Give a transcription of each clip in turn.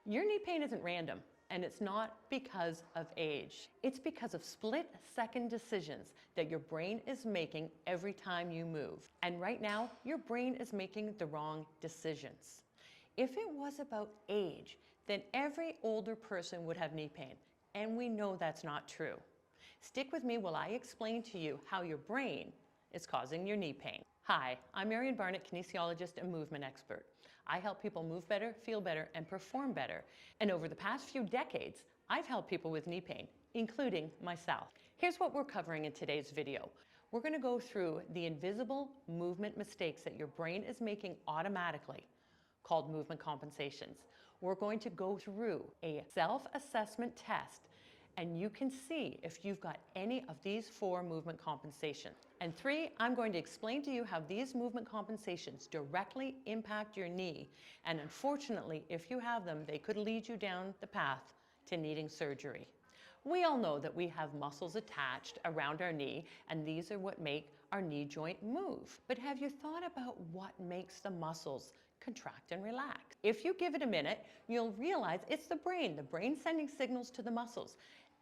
Your knee pain isn't random, and it's not because of age. It's because of split-second decisions that your brain is making every time you move. And right now, your brain is making the wrong decisions. If it was about age, then every older person would have knee pain, and we know that's not true. Stick with me while I explain to you how your brain is causing your knee pain. Hi, I'm Marian Barnett, kinesiologist and movement expert. I help people move better, feel better, and perform better. And over the past few decades, I've helped people with knee pain, including myself. Here's what we're covering in today's video. We're going to go through the invisible movement mistakes that your brain is making automatically, called movement compensations. We're going to go through a self-assessment test, and you can see if you've got any of these 4 movement compensations. And 3, I'm going to explain to you how these movement compensations directly impact your knee. And unfortunately, if you have them, they could lead you down the path to needing surgery. We all know that we have muscles attached around our knee, and these are what make our knee joint move. But have you thought about what makes the muscles contract and relax? If you give it a minute, you'll realize it's the brain sending signals to the muscles.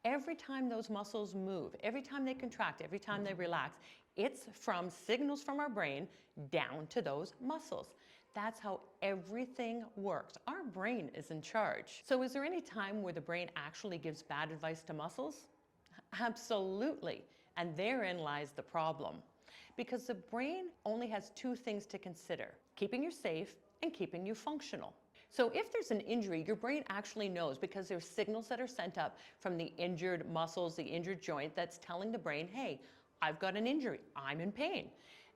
Every time those muscles move, every time they contract, every time they relax, it's from signals from our brain down to those muscles. That's how everything works. Our brain is in charge. So is there any time where the brain actually gives bad advice to muscles? Absolutely. And therein lies the problem. Because the brain only has 2 things to consider: keeping you safe and keeping you functional. So if there's an injury, your brain actually knows, because there's signals that are sent up from the injured muscles, the injured joint, that's telling the brain, hey, I've got an injury, I'm in pain.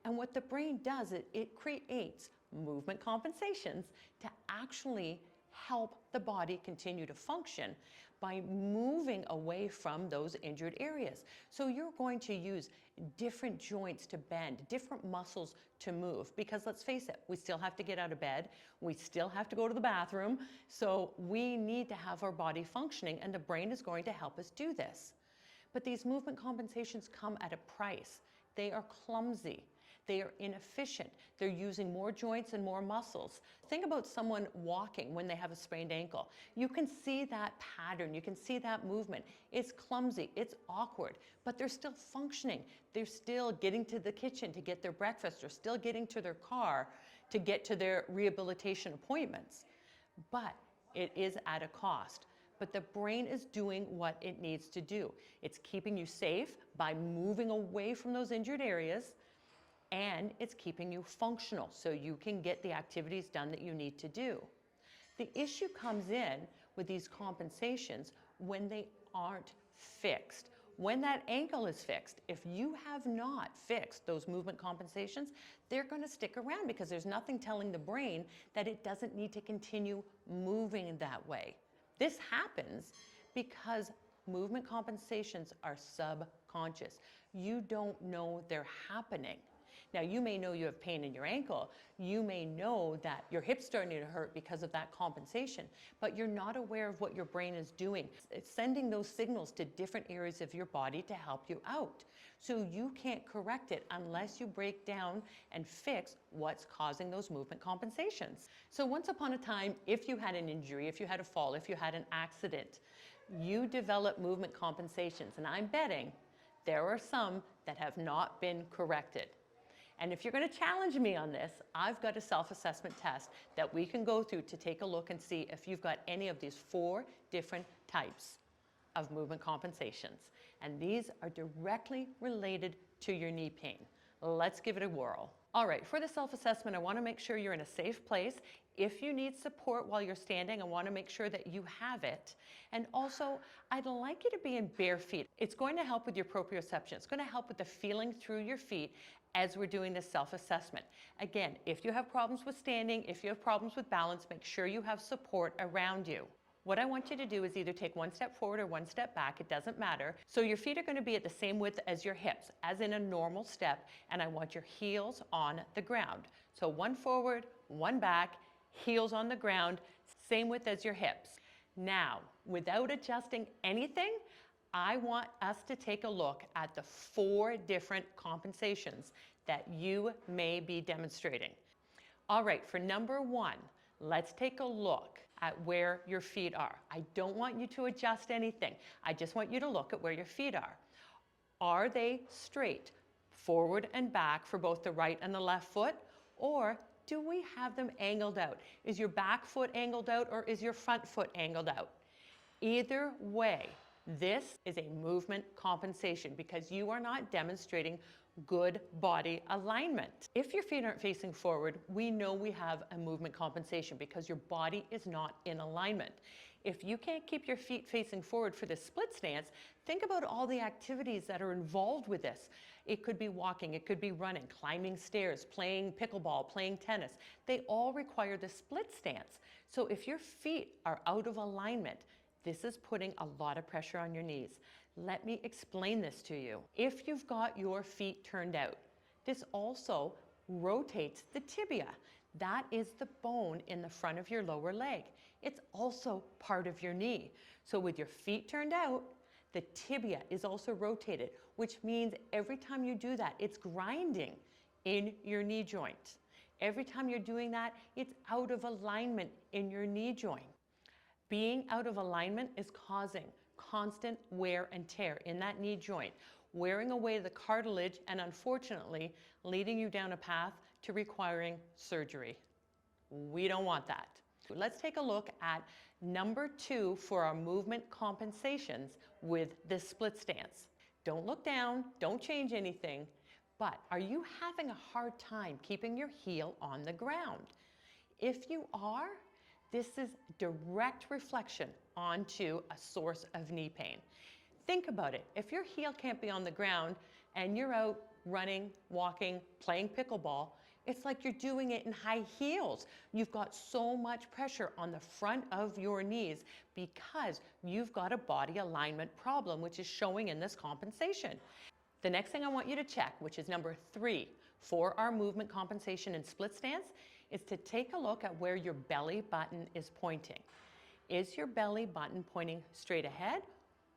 And what the brain does, it creates movement compensations to actually help the body continue to function by moving away from those injured areas. So you're going to use different joints to bend, different muscles to move, because let's face it, we still have to get out of bed, we still have to go to the bathroom, so we need to have our body functioning, and the brain is going to help us do this. But these movement compensations come at a price. They are clumsy. They are inefficient. They're using more joints and more muscles. Think about someone walking when they have a sprained ankle. You can see that pattern. You can see that movement. It's clumsy. It's awkward, but they're still functioning. They're still getting to the kitchen to get their breakfast. They're still getting to their car to get to their rehabilitation appointments. But it is at a cost. But the brain is doing what it needs to do. It's keeping you safe by moving away from those injured areas, and it's keeping you functional so you can get the activities done that you need to do. The issue comes in with these compensations when they aren't fixed. When that ankle is fixed, if you have not fixed those movement compensations, they're going to stick around because there's nothing telling the brain that it doesn't need to continue moving that way. This happens because movement compensations are subconscious. You don't know they're happening. Now, you may know you have pain in your ankle. You may know that your hip's starting to hurt because of that compensation, but you're not aware of what your brain is doing. It's sending those signals to different areas of your body to help you out. So you can't correct it unless you break down and fix what's causing those movement compensations. So once upon a time, if you had an injury, if you had a fall, if you had an accident, you develop movement compensations, and I'm betting there are some that have not been corrected. And if you're going to challenge me on this, I've got a self-assessment test that we can go through to take a look and see if you've got any of these 4 different types of movement compensations. And these are directly related to your knee pain. Let's give it a whirl. All right, for the self-assessment, I want to make sure you're in a safe place. If you need support while you're standing, I want to make sure that you have it. And also, I'd like you to be in bare feet. It's going to help with your proprioception. It's going to help with the feeling through your feet as we're doing this self-assessment. Again, if you have problems with standing, if you have problems with balance, make sure you have support around you. What I want you to do is either take 1 step forward or 1 step back, it doesn't matter. So your feet are going to be at the same width as your hips, as in a normal step, and I want your heels on the ground. So 1 forward, 1 back, heels on the ground, same width as your hips. Now, without adjusting anything, I want us to take a look at the 4 different compensations that you may be demonstrating. All right, for number 1, let's take a look at where your feet are. I don't want you to adjust anything. I just want you to look at where your feet are. Are they straight, forward and back for both the right and the left foot? Or do we have them angled out? Is your back foot angled out or is your front foot angled out? Either way, this is a movement compensation because you are not demonstrating good body alignment. If your feet aren't facing forward, we know we have a movement compensation because your body is not in alignment. If you can't keep your feet facing forward for the split stance, think about all the activities that are involved with this. It could be walking, it could be running, climbing stairs, playing pickleball, playing tennis. They all require the split stance. So if your feet are out of alignment, this is putting a lot of pressure on your knees. Let me explain this to you. If you've got your feet turned out, this also rotates the tibia. That is the bone in the front of your lower leg. It's also part of your knee. So with your feet turned out, the tibia is also rotated, which means every time you do that, it's grinding in your knee joint. Every time you're doing that, it's out of alignment in your knee joint. Being out of alignment is causing constant wear and tear in that knee joint, wearing away the cartilage and unfortunately leading you down a path to requiring surgery. We don't want that. Let's take a look at number 2 for our movement compensations with this split stance. Don't look down, don't change anything, but are you having a hard time keeping your heel on the ground? If you are, this is direct reflection onto a source of knee pain. Think about it. If your heel can't be on the ground and you're out running, walking, playing pickleball, it's like you're doing it in high heels. You've got so much pressure on the front of your knees because you've got a body alignment problem, which is showing in this compensation. The next thing I want you to check, which is number 3 for our movement compensation and split stance, is to take a look at where your belly button is pointing. Is your belly button pointing straight ahead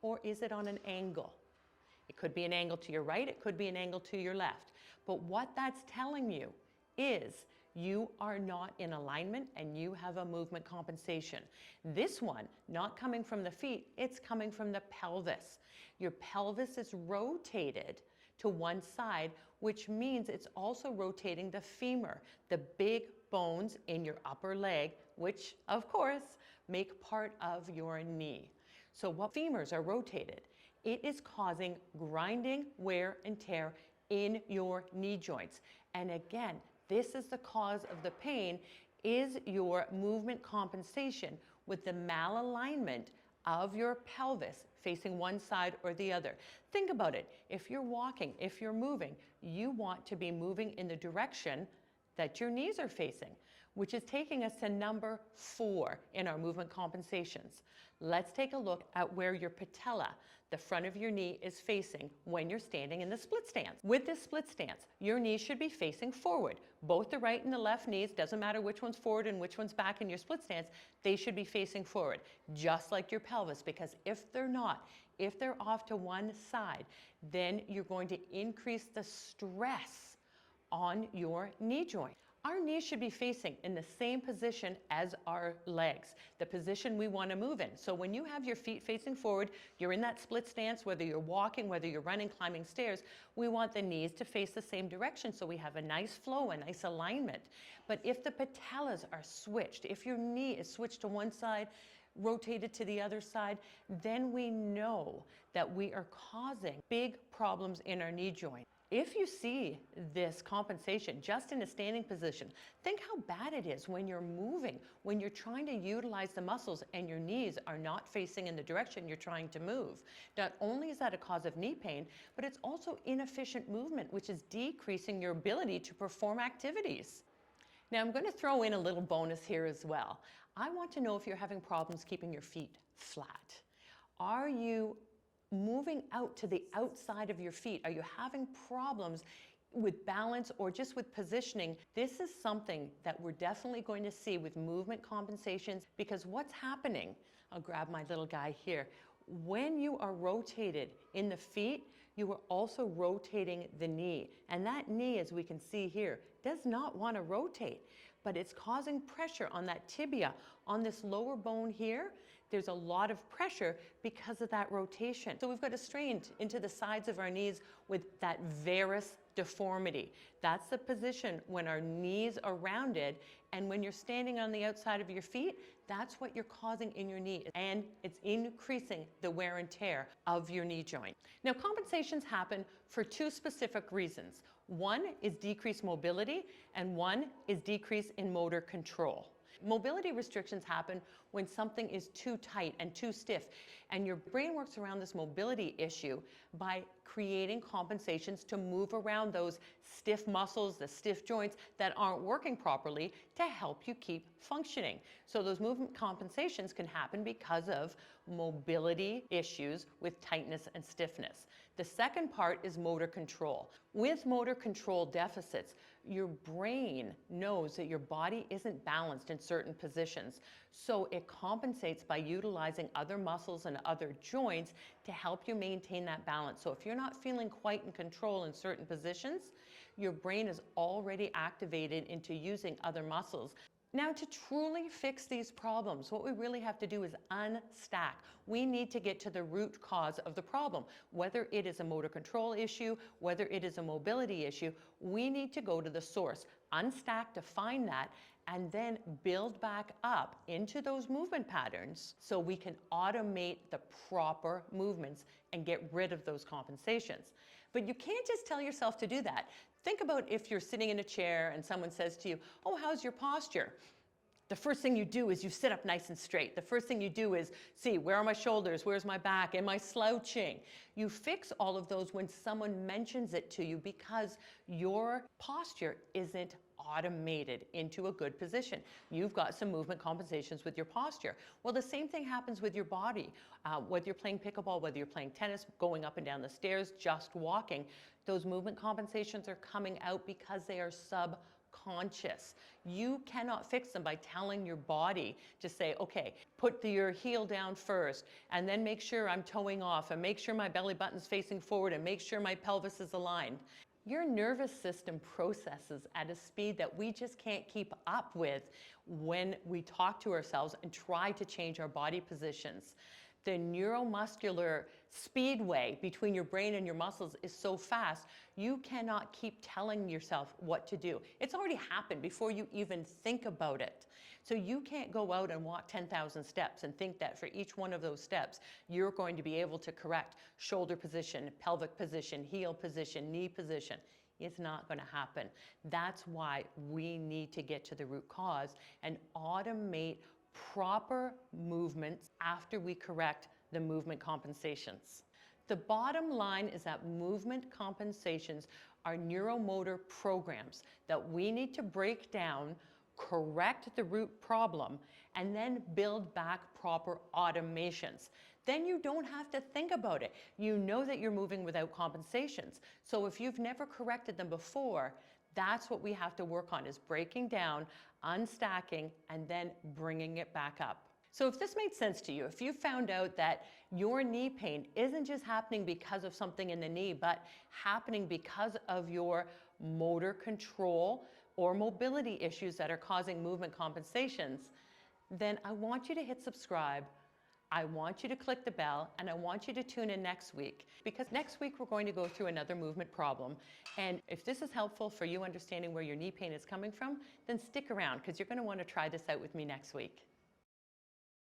or is it on an angle? It could be an angle to your right, it could be an angle to your left. But what that's telling you is you are not in alignment and you have a movement compensation. This one, not coming from the feet, it's coming from the pelvis. Your pelvis is rotated to one side, which means it's also rotating the femur, the big bones in your upper leg, which of course make part of your knee. So what femurs are rotated, it is causing grinding, wear and tear in your knee joints. And again, this is the cause of the pain, is your movement compensation with the malalignment of your pelvis facing one side or the other. Think about it. If you're walking, if you're moving, you want to be moving in the direction that your knees are facing, which is taking us to number 4 in our movement compensations. Let's take a look at where your patella, the front of your knee, is facing when you're standing in the split stance. With this split stance, your knees should be facing forward. Both the right and the left knees, doesn't matter which one's forward and which one's back in your split stance, they should be facing forward, just like your pelvis, because if they're not, if they're off to one side, then you're going to increase the stress on your knee joint. Our knees should be facing in the same position as our legs, the position we want to move in. So when you have your feet facing forward, you're in that split stance, whether you're walking, whether you're running, climbing stairs, we want the knees to face the same direction so we have a nice flow, a nice alignment. But if the patellas are switched, if your knee is switched to one side, rotated to the other side, then we know that we are causing big problems in our knee joint. If you see this compensation just in a standing position, think how bad it is when you're moving, when you're trying to utilize the muscles and your knees are not facing in the direction you're trying to move. Not only is that a cause of knee pain, but it's also inefficient movement, which is decreasing your ability to perform activities. Now I'm going to throw in a little bonus here as well. I want to know if you're having problems keeping your feet flat. Are you moving out to the outside of your feet? Are you having problems with balance or just with positioning? This is something that we're definitely going to see with movement compensations, because what's happening, I'll grab my little guy here, when you are rotated in the feet, you are also rotating the knee. And that knee, as we can see here, does not want to rotate, but it's causing pressure on that tibia, On this lower bone here, there's a lot of pressure because of that rotation. So we've got a strain into the sides of our knees with that varus deformity. That's the position when our knees are rounded, and when you're standing on the outside of your feet, that's what you're causing in your knee, and it's increasing the wear and tear of your knee joint. Now, compensations happen for two specific reasons. One is decreased mobility, and one is decrease in motor control. Mobility restrictions happen when something is too tight and too stiff, and your brain works around this mobility issue by creating compensations to move around those stiff muscles, the stiff joints that aren't working properly to help you keep functioning. So those movement compensations can happen because of mobility issues with tightness and stiffness. The second part is motor control. With motor control deficits, your brain knows that your body isn't balanced in certain positions. So it compensates by utilizing other muscles and other joints to help you maintain that balance. So if you're not feeling quite in control in certain positions, your brain is already activated into using other muscles. Now, to truly fix these problems, what we really have to do is unstack. We need to get to the root cause of the problem. Whether it is a motor control issue, whether it is a mobility issue, we need to go to the source, unstack to find that, and then build back up into those movement patterns so we can automate the proper movements and get rid of those compensations. But you can't just tell yourself to do that. Think about if you're sitting in a chair and someone says to you, "Oh, how's your posture?" The first thing you do is you sit up nice and straight. The first thing you do is see, where are my shoulders? Where's my back? Am I slouching? You fix all of those when someone mentions it to you because your posture isn't automated into a good position. You've got some movement compensations with your posture. Well, the same thing happens with your body. Whether you're playing pickleball, whether you're playing tennis, going up and down the stairs, just walking, those movement compensations are coming out because they are subconscious. You cannot fix them by telling your body to say, okay, put your heel down first, and then make sure I'm toeing off, and make sure my belly button's facing forward, and make sure my pelvis is aligned. Your nervous system processes at a speed that we just can't keep up with when we talk to ourselves and try to change our body positions. The neuromuscular speedway between your brain and your muscles is so fast, you cannot keep telling yourself what to do. It's already happened before you even think about it. So you can't go out and walk 10,000 steps and think that for each one of those steps, you're going to be able to correct shoulder position, pelvic position, heel position, knee position. It's not going to happen. That's why we need to get to the root cause and automate proper movements after we correct the movement compensations. The bottom line is that movement compensations are neuromotor programs that we need to break down, correct the root problem, and then build back proper automations. Then you don't have to think about it. You know that you're moving without compensations. So if you've never corrected them before, that's what we have to work on, is breaking down, unstacking, and then bringing it back up. So if this made sense to you, if you found out that your knee pain isn't just happening because of something in the knee, but happening because of your motor control or mobility issues that are causing movement compensations, then I want you to hit subscribe. I want you to click the bell, and I want you to tune in next week, because next week we're going to go through another movement problem. And if this is helpful for you understanding where your knee pain is coming from, then stick around, because you're going to want to try this out with me next week.